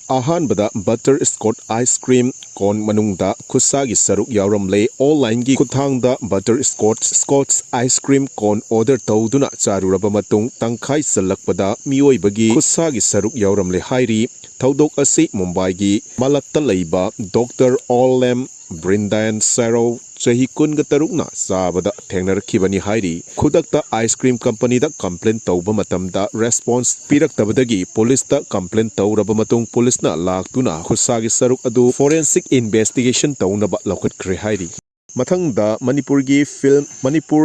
Ahanbada butterscotch ice cream kon manungda khusagi saruk yauramle online gi kuthangda butterscotch ice cream kon order tawduna charuraba matung tangkhai salakpada miyoibagi khusagi saruk yauramle hairi thaudok asi Mumbai gi malakta leiba Dr. Olem Brindayan Saro Chahi kunga tarukna sabada thengnarakibani hairi khudakta ice cream company da complaint tawba matamda response piraktabadagi police ta complaint tawraba matung police na laktuna khusagi saruk adu forensic investigation tawnaba laukhatre hairi Mathangda Manipur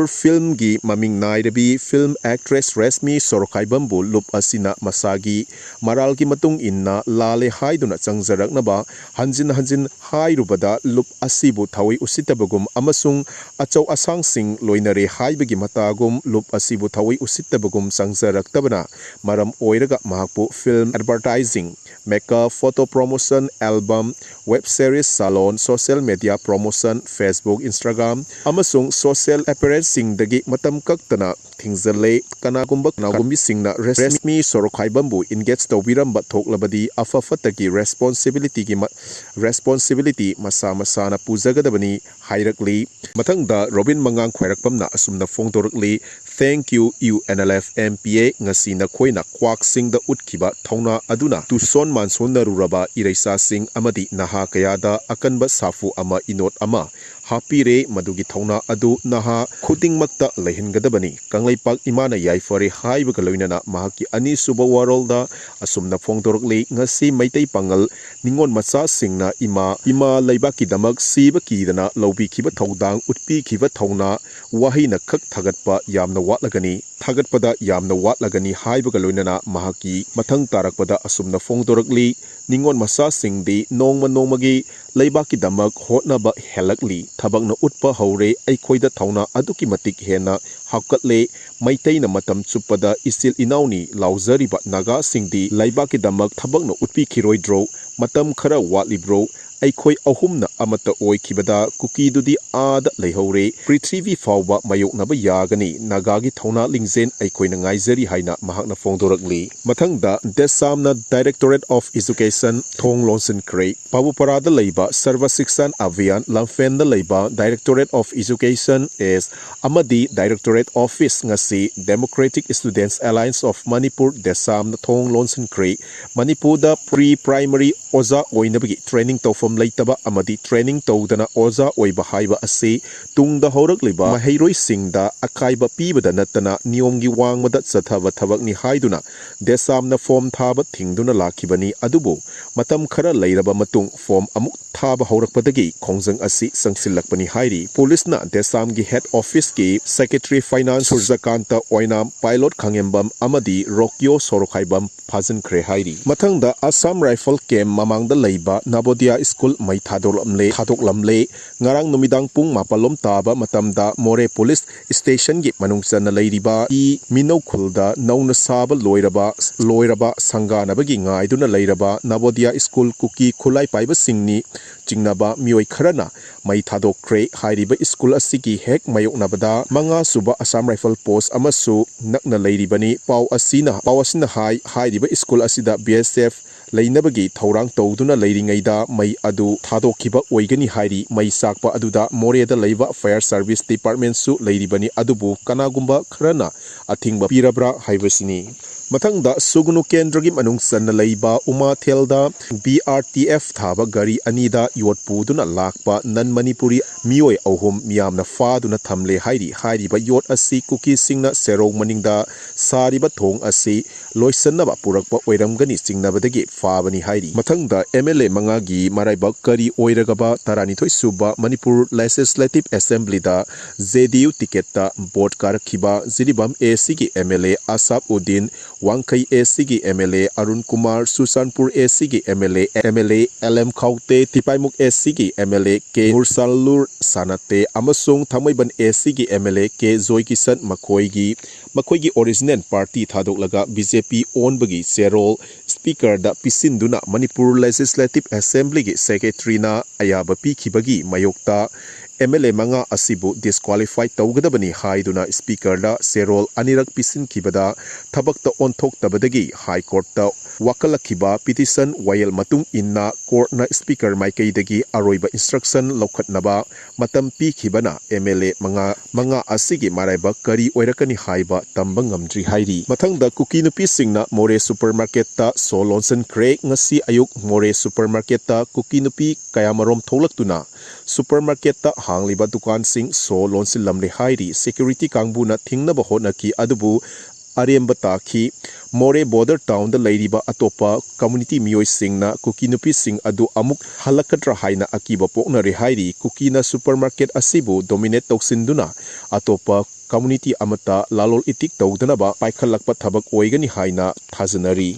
film gi maming naidabi film actress Reshmi Sorokhaibam bu lup asina masagi maral gi matung inna lale haiduna changjaraknaba hanjin hairubada lup asibu thawi usitabagum amasung achau asang sing loinare haibagi matagum lup asibu thawi usitabagum changjaraktabana maram oiraga mahakpu film advertising makeup photo promotion album web series salon social media promotion Facebook Instagram amasung social appearance dagi matam kaktana thingzale kanagumba kanagumbi singna Reshmi Sorokhaibam bu engage tawbiramba thoklabadi afafatagi responsibility masa na pujagadabani hairakli mathangda Robin Mangang khwairakpamna asumna fongtorukli thank you UNLF MPA ngasina khoina kwak singda utkiba thongna aduna tuson manson naruraba iraisa sing amadi naha kayada akanba safu ama inot ama hapire madugi thongna adu naha khuding makta lehingadabani kanglaipak imana yaifare haibaga loinana mahaki ani suba warolda asumna fongtorukli ngasi maitai pangal ningon macha singna ima leibaki damak siba kidana lobi khiba thodang utpi khiba thongna wahina khak thagatpa yamna watlagani thagatpada yamna watlagani haibaga loinana mahaki mathang tarakpada asumna fongtorukli ningon macha singdi nongmagi leibaki damak hotnaba helakli thabakna utpa haure aikhoida thawna aduki matik hena hakatle maitaina matam chupada isil inauni lauzariba naga singdi leibaki damak thabakna utpi khiroidro matam khara watlibro aikhoi ahumna amata oikhibada kuki dudi aada leihore prithvi fawba mayoknaba yagani nagagi thawna lingzen aikhoina ngaijari haina mahakna fongdorakli mathangda desamna Directorate of Education Thonglonsin Kre Pabuparada leiba Sarva Shikshan Abhiyan Lamfen leiba Directorate of Education is amadi Directorate Office ngasi Democratic Students Alliance of Manipur desamna Thonglonsin Kre Manipur da pre-primary oza oinabagi training tawfam leitaba amadi training tawdana oza oiba haiba ase tungda horakliba mahairoi singda akaiba pibada natana niyomgi wangmada chathaba thabakni haiduna desamna form thaba thingduna lakhibani adubu matam khara leiraba matung form amuk thaba horakpadagi khongjang asi sangsilakpani hairi police na desamgi head office ki secretary finance Surjakanta oinam pilot khangembam amadi Rokyo Sorokhaibam Phajan Khre hairi mathangda Assam Rifle Camp mamangda leiba Nabodia School mai thadoklamle ngarang numidang pung mapalom taba matamda More Police Station gi manungchana leiriba I Minau khulda nauna saba loiraba sanganabagi ngaiduna leiraba Nabodia School kuki khulai paiba singni jingnaba mioi kharana mai thadokre hairiba school asigi hek mayoknabada manga suba Assam Rifle Post amasu nakna leiribani pau asina hairiba school asida BSF leinabagi thorang tawduna leiringaida mai adu thadokhiba oigani hairi mai sakpa aduda Moreda leiba Fire Service Department su leiribani adubu kanagumba kharana Athingba pirabra haibasini mathangda sugunu kendragi manungsanna leiba Umathelda BRTF thaba gari anida yotpuduna lakpa nan Manipuri mioi ahum miyamna faduna thamle hairiba yot asi kuki singna serong maningda sariba thong asi loisanaba purakpa oiramgani singnabadagi fabani hairi mathangda MLA mangagi maraibak kari oiragaba taranithoi suba Manipur Legislative Assembly da JDU ticket ta board karakhiba Jiribam AC gi MLA Asap Uddin Wangkai AC gi MLA Arun Kumar Susanpur AC gi MLA LM Khaute Tipaimuk AC gi MLA K Mursalur Sanate amasung Thamaiban AC gi MLA K Zoikisan makoigi original party thadoklaga BJP onbagi serol speaker da pisinduna Manipur Legislative Assembly gi secretary na ayaba pikhibagi mayokta MLA manga asibu disqualify taugadabani haiduna speaker da serol anirak pisin kibada thabakta onthok tabadagi high court ta wakalakhiba petition wayel matung inna court na speaker maikaidagi aroiba instruction lokhatnaba matam pi khibana MLA manga asigi maraiba kari oirakani haiba tambang ngamdri hairi mathangda kuki nupi singna more supermarket ta solonsen kre ngasi ayuk more supermarket ta kuki nupi kayamarom tholaktuna supermarket ta hangliba dukan sing solonsin lamre hairi security kangbuna thingnaba honaki adubu aremba ki more border town da lairiba atopa community miyoi singna kuki nupi sing adu amuk halakatra haina akiba pokna re hairi kuki na supermarket asibu dominate toksinduna atopa community amata lalol itik tawdanaba paikhalakpa thabak oigani haina thajanari